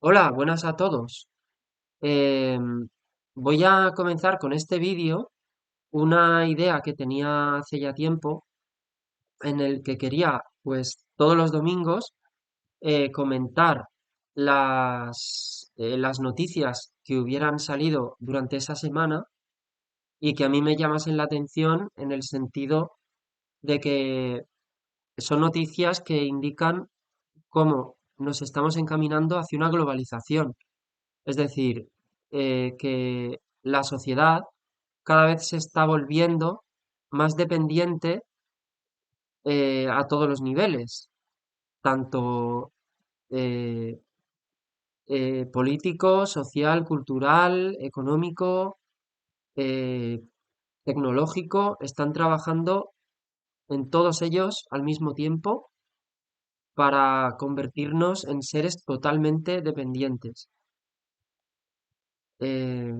Hola, buenas a todos. Em, Voy a comenzar con este vídeo una idea que tenía hace ya tiempo en el que quería, pues, todos los domingos comentar las noticias que hubieran salido durante esa semana y que a mí me llamasen la atención en el sentido de que son noticias que indican cómo nos estamos encaminando hacia una globalización. Es decir, que la sociedad cada vez se está volviendo más dependiente a todos los niveles, tanto eh, político, social, cultural, económico, eh, tecnológico, están trabajando en todos ellos al mismo tiempo para convertirnos en seres totalmente dependientes. Eh,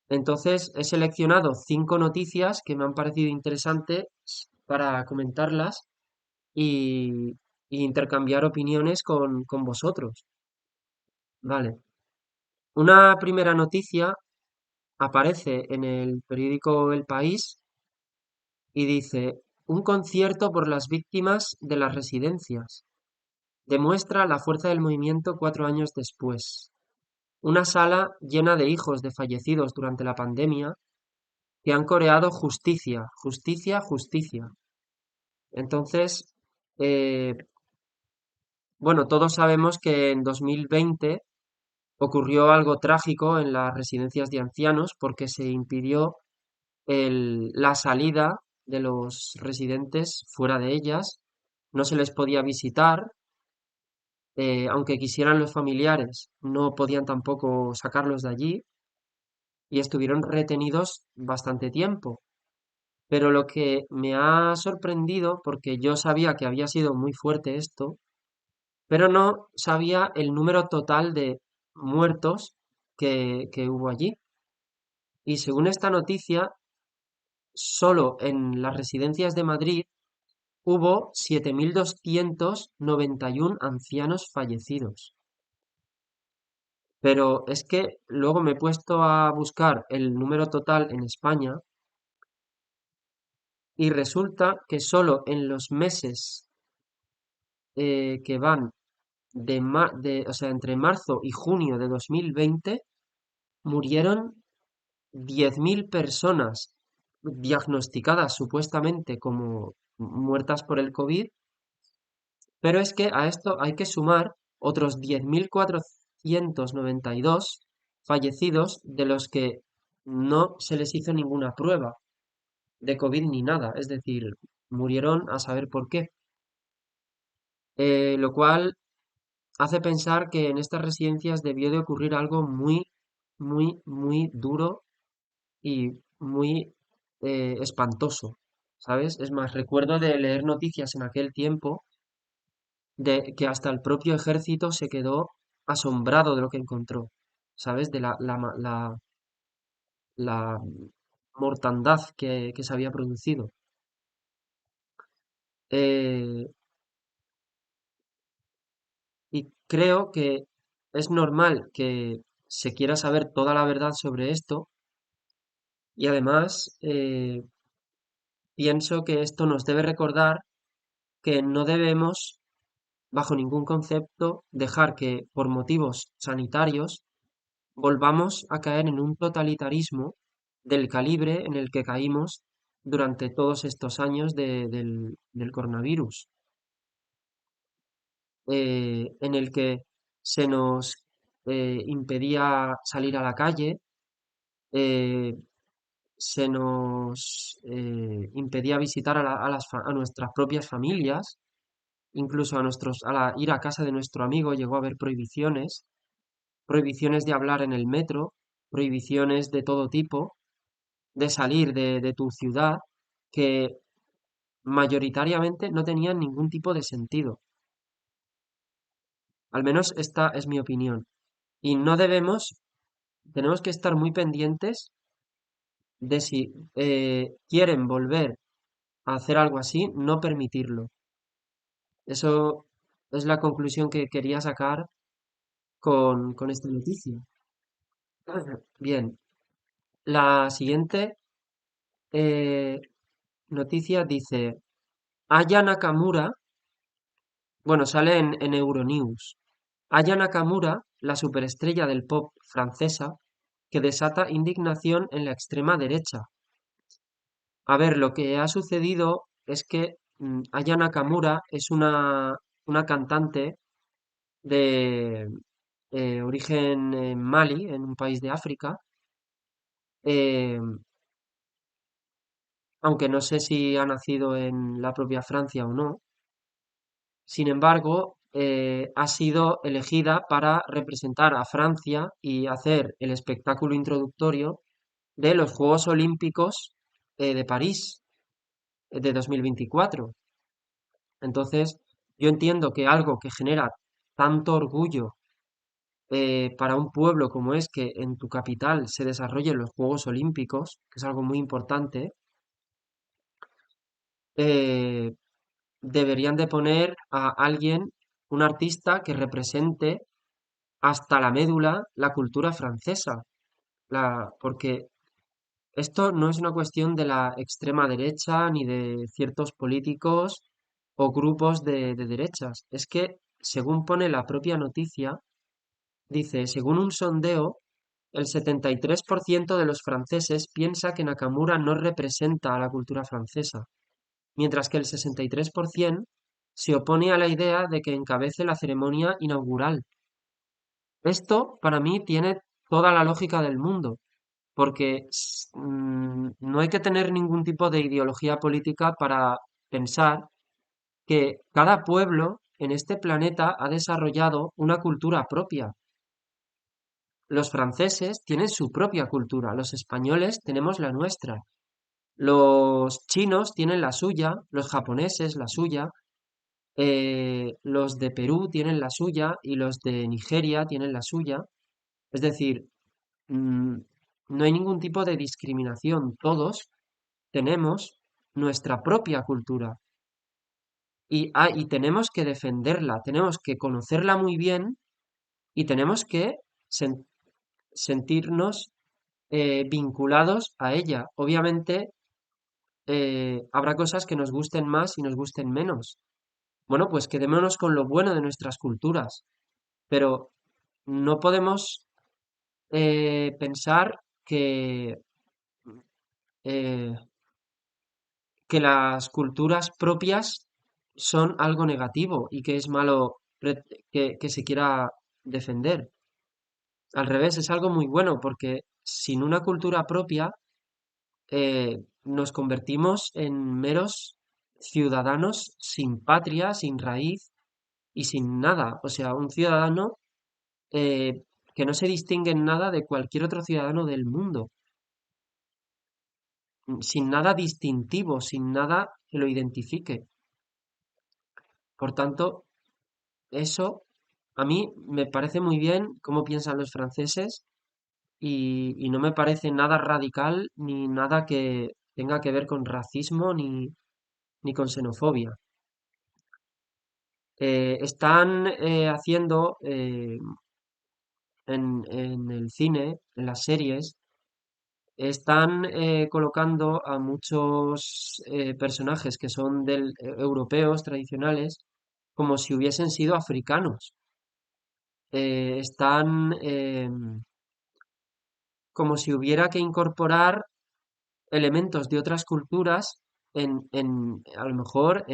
Entonces he seleccionado 5 noticias que me han parecido interesantes para comentarlas y intercambiar opiniones con vosotros. Vale. Una primera noticia aparece en el periódico El País y dice: un concierto por las víctimas de las residencias. Demuestra la fuerza del movimiento 4 años después. Una sala llena de hijos de fallecidos durante la pandemia que han coreado justicia, justicia, justicia. Entonces, eh, bueno, todos sabemos que en 2020 ocurrió algo trágico en las residencias de ancianos porque se impidió la salida de los residentes fuera de ellas, no se les podía visitar, aunque quisieran los familiares, no podían tampoco sacarlos de allí y estuvieron retenidos bastante tiempo. Pero lo que me ha sorprendido, porque yo sabía que había sido muy fuerte esto, pero no sabía el número total de muertos que hubo allí. Y según esta noticia, solo en las residencias de Madrid hubo 7.291 ancianos fallecidos. Pero es que luego me he puesto a buscar el número total en España y resulta que solo en los meses que van o sea, entre marzo y junio de 2020 murieron 10.000 personas diagnosticadas supuestamente como muertas por el COVID, pero es que a esto hay que sumar otros 10.492 fallecidos de los que no se les hizo ninguna prueba de COVID ni nada, es decir, murieron a saber por qué. Lo cual hace pensar que en estas residencias debió de ocurrir algo muy, muy, muy duro y muy espantoso, ¿sabes? Es más, recuerdo de leer noticias en aquel tiempo de que hasta el propio ejército se quedó asombrado de lo que encontró, ¿sabes? De la mortandad que se había producido. Eh, y creo que es normal que se quiera saber toda la verdad sobre esto y además pienso que esto nos debe recordar que no debemos, bajo ningún concepto, dejar que por motivos sanitarios volvamos a caer en un totalitarismo del calibre en el que caímos durante todos estos años del coronavirus, en el que se nos impedía salir a la calle, eh, se nos impedía visitar a nuestras propias familias, incluso ir a casa de nuestro amigo llegó a haber prohibiciones, prohibiciones de hablar en el metro, prohibiciones de todo tipo, de salir de tu ciudad, que mayoritariamente no tenían ningún tipo de sentido. Al menos esta es mi opinión. Y no tenemos que estar muy pendientes de si quieren volver a hacer algo así, no permitirlo. Eso es la conclusión que quería sacar con esta noticia. Bien, la siguiente eh, noticia dice, Aya Nakamura, bueno, sale en Euronews. Aya Nakamura, la superestrella del pop francesa, que desata indignación en la extrema derecha. A ver, lo que ha sucedido es que Aya Nakamura es una cantante de origen Mali, en un país de África, eh, aunque no sé si ha nacido en la propia Francia o no. Sin embargo, ha sido elegida para representar a Francia y hacer el espectáculo introductorio de los Juegos Olímpicos de París de 2024. Entonces, yo entiendo que algo que genera tanto orgullo para un pueblo como es que en tu capital se desarrollen los Juegos Olímpicos, que es algo muy importante, eh, deberían de poner a alguien, un artista que represente hasta la médula la cultura francesa, porque esto no es una cuestión de la extrema derecha ni de ciertos políticos o grupos de derechas. Es que, según pone la propia noticia, dice, según un sondeo, el 73% de los franceses piensa que Nakamura no representa a la cultura francesa, mientras que el 63% se opone a la idea de que encabece la ceremonia inaugural. Esto, para mí, tiene toda la lógica del mundo, porque no hay que tener ningún tipo de ideología política para pensar que cada pueblo en este planeta ha desarrollado una cultura propia. Los franceses tienen su propia cultura, los españoles tenemos la nuestra, los chinos tienen la suya, los japoneses la suya, los de Perú tienen la suya y los de Nigeria tienen la suya. Es decir, mm, no hay ningún tipo de discriminación, todos tenemos nuestra propia cultura y tenemos que defenderla, tenemos que conocerla muy bien y tenemos que sen- sentirnos vinculados a ella. Obviamente, habrá cosas que nos gusten más y nos gusten menos. Bueno, pues quedémonos con lo bueno de nuestras culturas, pero no podemos pensar eh, que las culturas propias son algo negativo y que es malo que se quiera defender. Al revés, es algo muy bueno porque sin una cultura propia nos convertimos en meros ciudadanos sin patria, sin raíz y sin nada. O sea, un ciudadano que no se distingue en nada de cualquier otro ciudadano del mundo, sin nada distintivo, sin nada que lo identifique. Por tanto, eso a mí me parece muy bien cómo piensan los franceses y no me parece nada radical ni nada que tenga que ver con racismo ni con xenofobia. Están haciendo en el cine, en las series, están colocando a muchos personajes que son europeos tradicionales como si hubiesen sido africanos. Están como si hubiera que incorporar elementos de otras culturas a lo mejor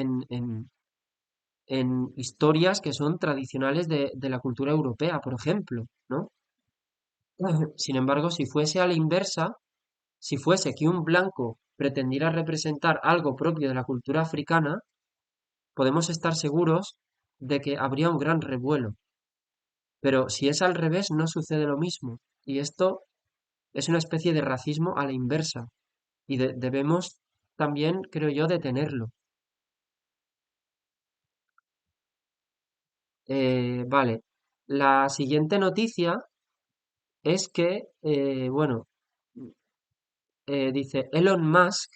en historias que son tradicionales de la cultura europea, por ejemplo, ¿no? Sin embargo, si fuese a la inversa, si fuese que un blanco pretendiera representar algo propio de la cultura africana, podemos estar seguros de que habría un gran revuelo. Pero si es al revés, no sucede lo mismo. Y esto es una especie de racismo a la inversa. Y debemos también, creo yo, detenerlo. Vale. La siguiente noticia es que, bueno, dice Elon Musk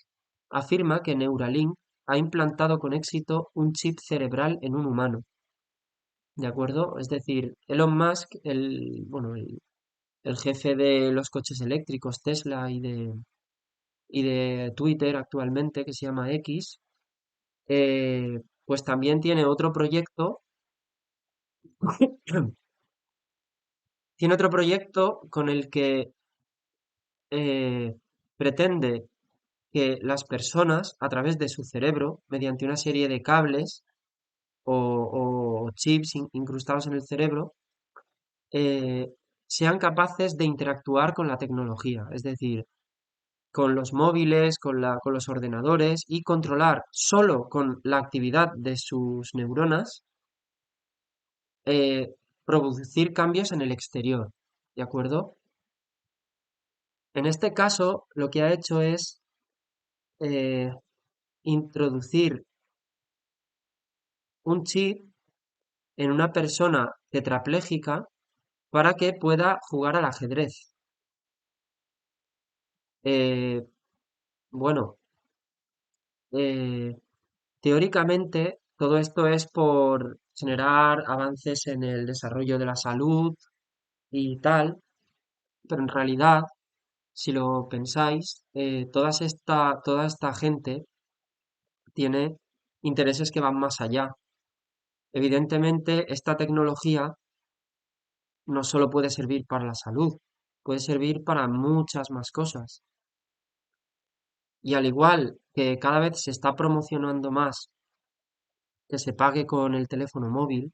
afirma que Neuralink ha implantado con éxito un chip cerebral en un humano. ¿de acuerdo? Es decir, Elon Musk, bueno, el jefe de los coches eléctricos, Tesla y de Twitter actualmente, que se llama X, pues también tiene otro proyecto con el que eh, pretende que las personas, a través de su cerebro, mediante una serie de cables o chips incrustados en el cerebro, eh, sean capaces de interactuar con la tecnología, es decir, con los móviles, con los ordenadores y controlar solo con la actividad de sus neuronas, eh, producir cambios en el exterior, ¿de acuerdo? En este caso, lo que ha hecho es eh, introducir un chip en una persona tetrapléjica para que pueda jugar al ajedrez. Eh, bueno, eh, teóricamente todo esto es por generar avances en el desarrollo de la salud y tal, pero en realidad, si lo pensáis, toda esta gente tiene intereses que van más allá. Evidentemente, esta tecnología no solo puede servir para la salud, puede servir para muchas más cosas. Y al igual que cada vez se está promocionando más que se pague con el teléfono móvil,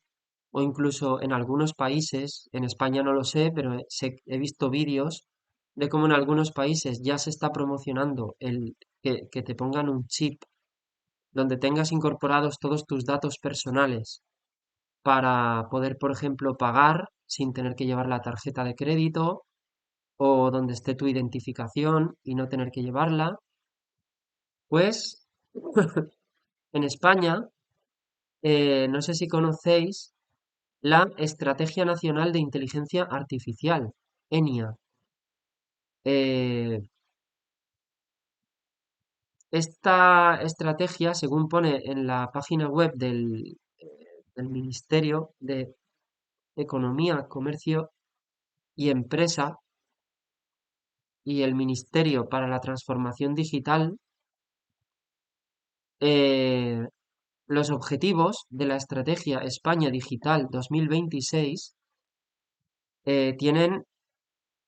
o incluso en algunos países, en España no lo sé, pero he visto vídeos de cómo en algunos países ya se está promocionando que te pongan un chip donde tengas incorporados todos tus datos personales para poder, por ejemplo, pagar sin tener que llevar la tarjeta de crédito o donde esté tu identificación y no tener que llevarla. Pues en España, no sé si conocéis la Estrategia Nacional de Inteligencia Artificial, ENIA. Eh, Esta estrategia, según pone en la página web del Ministerio de Economía, Comercio y Empresa y el Ministerio para la Transformación Digital, eh, los objetivos de la Estrategia España Digital 2026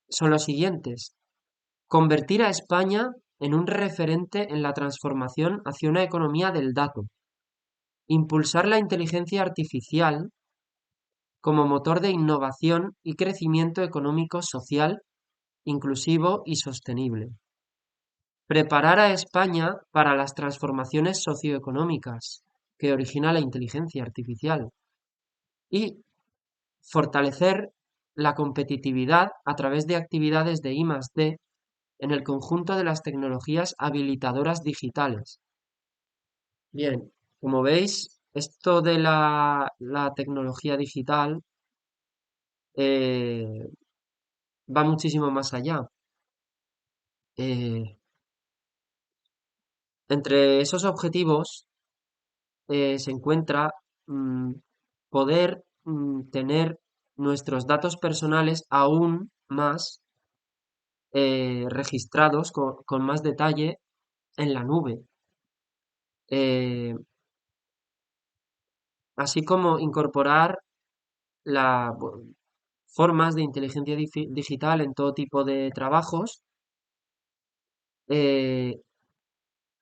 son los siguientes. Convertir a España en un referente en la transformación hacia una economía del dato. Impulsar la inteligencia artificial como motor de innovación y crecimiento económico, social, inclusivo y sostenible. Preparar a España para las transformaciones socioeconómicas que origina la inteligencia artificial. Y fortalecer la competitividad a través de actividades de I+D en el conjunto de las tecnologías habilitadoras digitales. Bien, como veis, esto de la tecnología digital eh, va muchísimo más allá. Eh, Entre esos objetivos se encuentra mm, poder tener nuestros datos personales aún más registrados con más detalle en la nube, eh, así como incorporar formas de inteligencia digital en todo tipo de trabajos eh,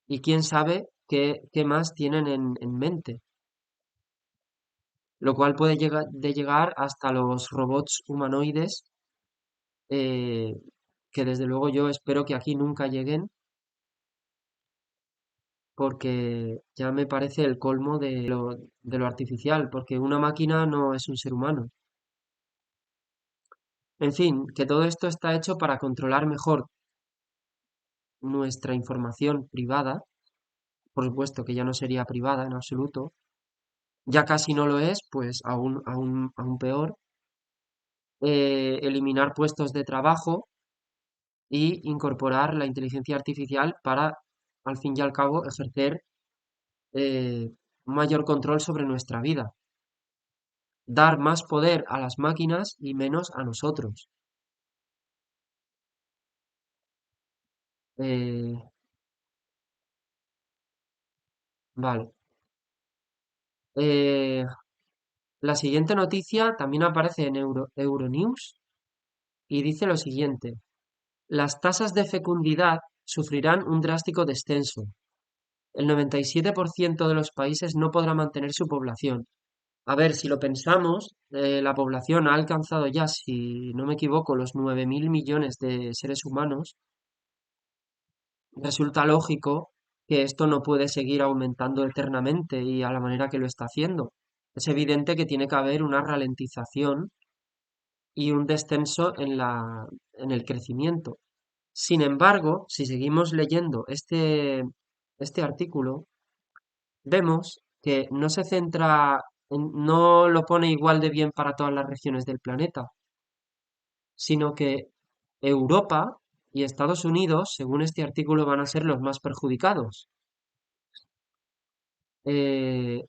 y quién sabe qué más tienen en mente, lo cual puede llegar hasta los robots humanoides, eh, que desde luego yo espero que aquí nunca lleguen porque ya me parece el colmo de lo artificial, porque una máquina no es un ser humano. En fin, que todo esto está hecho para controlar mejor nuestra información privada, por supuesto que ya no sería privada en absoluto, ya casi no lo es, pues aún peor, eliminar puestos de trabajo y incorporar la inteligencia artificial para, al fin y al cabo, ejercer un mayor control sobre nuestra vida. dar más poder a las máquinas y menos a nosotros. Eh, vale. Eh, la siguiente noticia también aparece en Euronews y dice lo siguiente. Las tasas de fecundidad sufrirán un drástico descenso. El 97% de los países no podrá mantener su población. A ver, si lo pensamos, la población ha alcanzado ya, si no me equivoco, los 9.000 millones de seres humanos. Resulta lógico que esto no puede seguir aumentando eternamente y a la manera que lo está haciendo. Es evidente que tiene que haber una ralentización y un descenso en el crecimiento. Sin embargo, si seguimos leyendo este artículo, vemos que no se centra no lo pone igual de bien para todas las regiones del planeta, sino que Europa y Estados Unidos, según este artículo, van a ser los más perjudicados. Eh,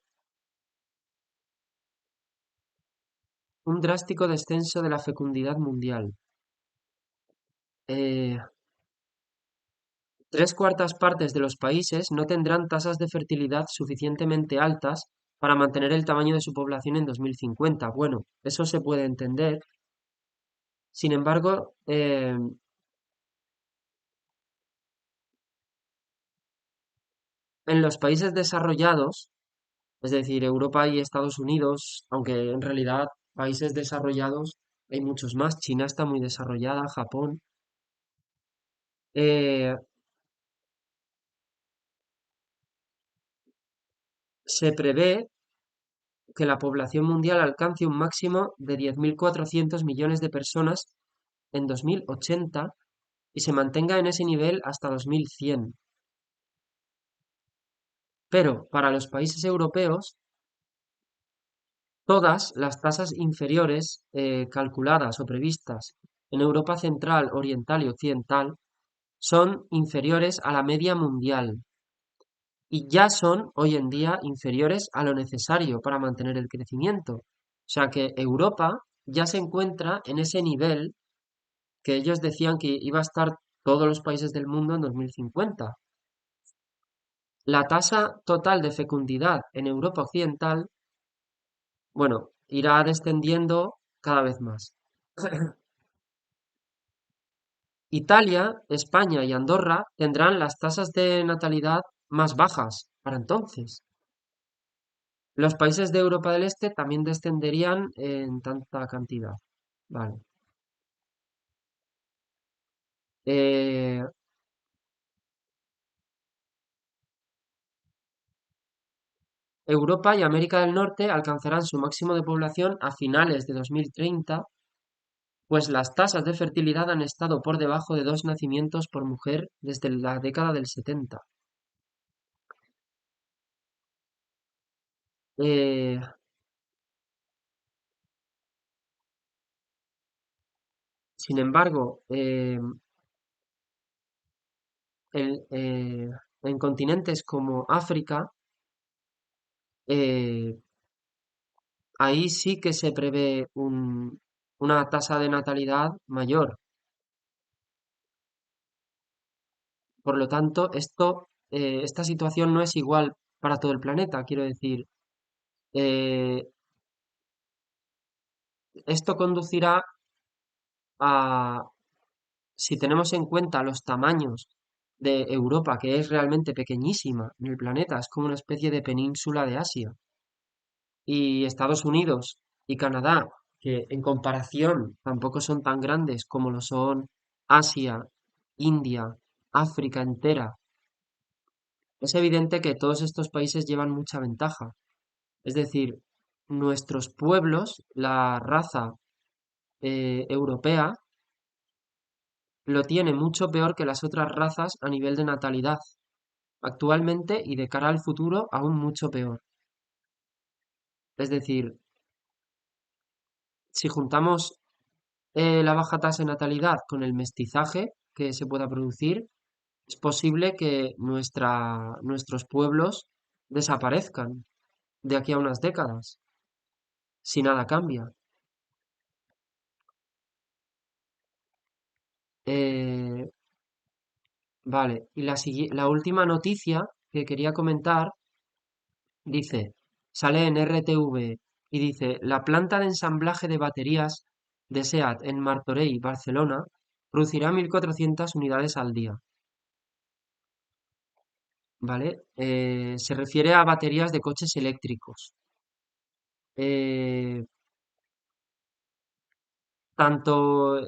un drástico descenso de la fecundidad mundial. Eh, Tres cuartas partes de los países no tendrán tasas de fertilidad suficientemente altas para mantener el tamaño de su población en 2050. Bueno, eso se puede entender. Sin embargo, en los países desarrollados, es decir, Europa y Estados Unidos, aunque en realidad países desarrollados hay muchos más, China está muy desarrollada, Japón, eh, se prevé que la población mundial alcance un máximo de 10.400 millones de personas en 2080 y se mantenga en ese nivel hasta 2100. Pero para los países europeos, todas las tasas inferiores calculadas o previstas en Europa Central, Oriental y Occidental son inferiores a la media mundial y ya son hoy en día inferiores a lo necesario para mantener el crecimiento. O sea que Europa ya se encuentra en ese nivel que ellos decían que iba a estar todos los países del mundo en 2050. La tasa total de fecundidad en Europa Occidental, bueno, irá descendiendo cada vez más. Italia, España y Andorra tendrán las tasas de natalidad más bajas para entonces. Los países de Europa del Este también descenderían en tanta cantidad. Vale. Eh, Europa y América del Norte alcanzarán su máximo de población a finales de 2030, pues las tasas de fertilidad han estado por debajo de 2 nacimientos por mujer desde la década del 70. Eh, Sin embargo, el- eh, en continentes como África, eh, ahí sí que se prevé una tasa de natalidad mayor. Por lo tanto, esta situación no es igual para todo el planeta. Quiero decir, eh, esto conducirá a, si tenemos en cuenta los tamaños de Europa, que es realmente pequeñísima en el planeta, es como una especie de península de Asia, y Estados Unidos y Canadá, que en comparación tampoco son tan grandes como lo son Asia, India, África entera, es evidente que todos estos países llevan mucha ventaja. Es decir, nuestros pueblos, la raza europea, lo tiene mucho peor que las otras razas a nivel de natalidad, actualmente y de cara al futuro aún mucho peor. Es decir, si juntamos la baja tasa de natalidad con el mestizaje que se pueda producir, es posible que nuestros pueblos desaparezcan de aquí a unas décadas. si nada cambia. Eh, vale, y la última noticia que quería comentar dice, sale en RTV y dice, la planta de ensamblaje de baterías de SEAT en Martorell, Barcelona, producirá 1.400 unidades al día, ¿vale? Se refiere a baterías de coches eléctricos. Eh, tanto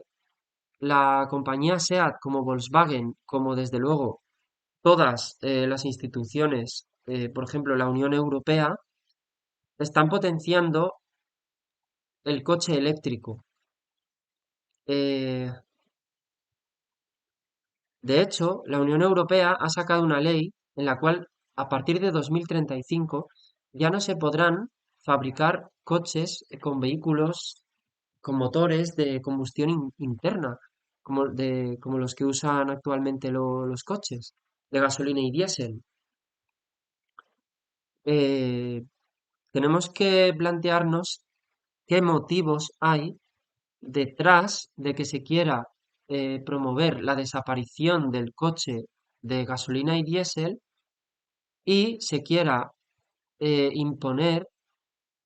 la compañía SEAT como Volkswagen, como desde luego todas las instituciones, por ejemplo la Unión Europea, están potenciando el coche eléctrico. Eh, de hecho, la Unión Europea ha sacado una ley en la cual a partir de 2035 ya no se podrán fabricar coches con vehículos con motores de combustión interna, como los que usan actualmente los coches, de gasolina y diésel. Eh, tenemos que plantearnos qué motivos hay detrás de que se quiera promover la desaparición del coche de gasolina y diésel y se quiera imponer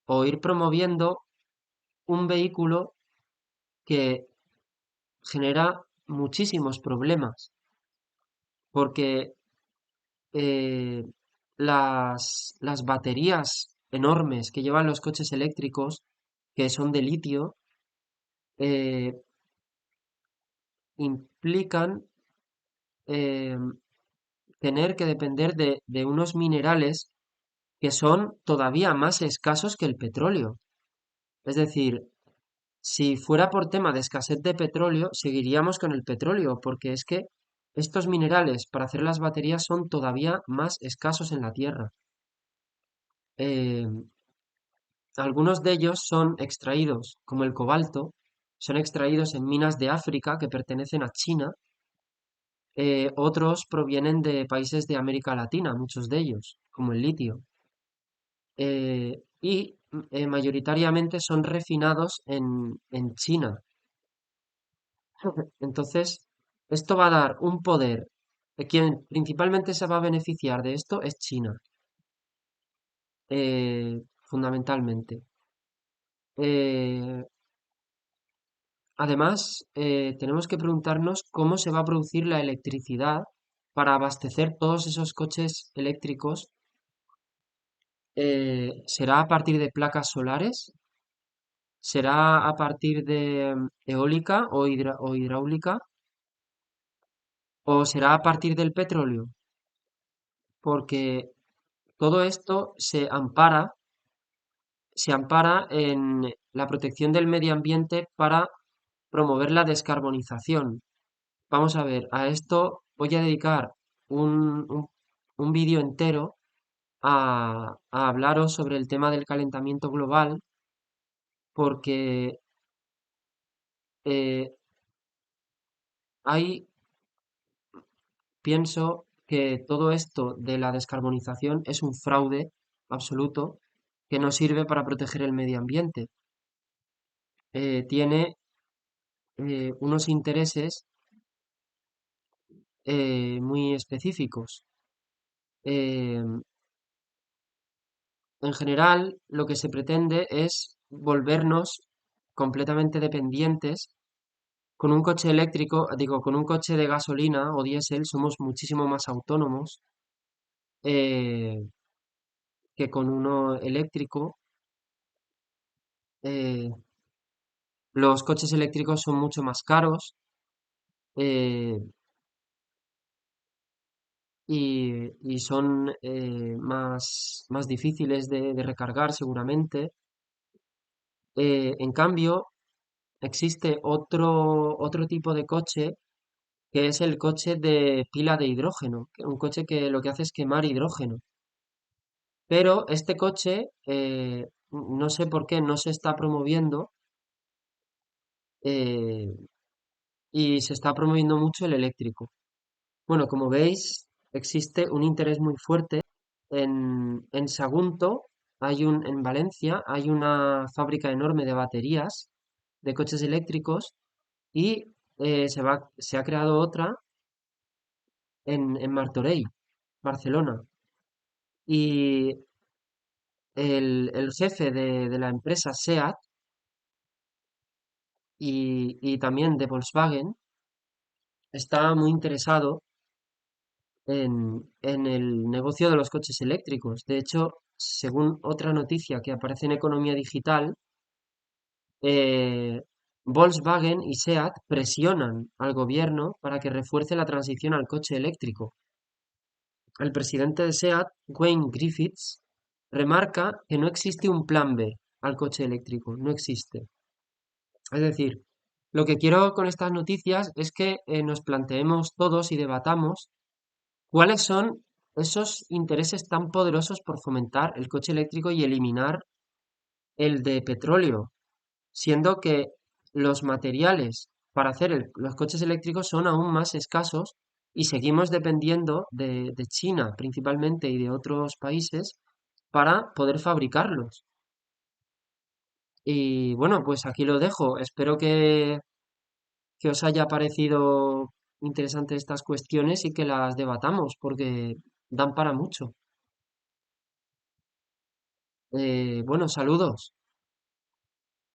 o ir promoviendo un vehículo que genera muchísimos problemas, porque eh, las baterías enormes que llevan los coches eléctricos, que son de litio, eh, implican eh, tener que depender de unos minerales que son todavía más escasos que el petróleo. Es decir, si fuera por tema de escasez de petróleo, seguiríamos con el petróleo, porque es que estos minerales para hacer las baterías son todavía más escasos en la Tierra. Eh, algunos de ellos son extraídos, como el cobalto, son extraídos en minas de África que pertenecen a China. Otros provienen de países de América Latina, muchos de ellos, como el litio. Y mayoritariamente son refinados en China. Entonces, esto va a dar un poder. Quien principalmente se va a beneficiar de esto es China, fundamentalmente. Eh, además, tenemos que preguntarnos cómo se va a producir la electricidad para abastecer todos esos coches eléctricos. ¿Será a partir de placas solares? ¿Será a partir de eólica o hidráulica? ¿O será a partir del petróleo? Porque todo esto se ampara en la protección del medio ambiente para promover la descarbonización. Vamos a ver, a esto voy a dedicar un vídeo entero a hablaros sobre el tema del calentamiento global, porque eh, hay pienso que todo esto de la descarbonización es un fraude absoluto que no sirve para proteger el medio ambiente. Tiene unos intereses muy específicos. Eh, en general, lo que se pretende es volvernos completamente dependientes. Con un coche eléctrico, digo, con un coche de gasolina o diésel somos muchísimo más autónomos eh, que con uno eléctrico. Eh, los coches eléctricos son mucho más caros eh, y son más difíciles de recargar seguramente. En cambio, existe otro tipo de coche que es el coche de pila de hidrógeno, un coche que lo que hace es quemar hidrógeno. Pero este coche, no sé por qué, no se está promoviendo eh, y se está promoviendo mucho el eléctrico. Bueno, como veis, existe un interés muy fuerte en Sagunto. en Valencia hay una fábrica enorme de baterías de coches eléctricos y se ha creado otra en Martorell, Barcelona. Y el jefe de la empresa SEAT y también de Volkswagen está muy interesado en el negocio de los coches eléctricos. De hecho, según otra noticia que aparece en Economía Digital, eh, Volkswagen y SEAT presionan al gobierno para que refuerce la transición al coche eléctrico. El presidente de SEAT, Wayne Griffiths, remarca que no existe un plan B al coche eléctrico, no existe. Es decir, lo que quiero con estas noticias es que nos planteemos todos y debatamos cuáles son esos intereses tan poderosos por fomentar el coche eléctrico y eliminar el de petróleo, siendo que los materiales para hacer los coches eléctricos son aún más escasos y seguimos dependiendo de China principalmente y de otros países para poder fabricarlos. Y bueno, pues aquí lo dejo. Espero que os haya parecido interesante estas cuestiones y que las debatamos porque dan para mucho. Bueno, saludos.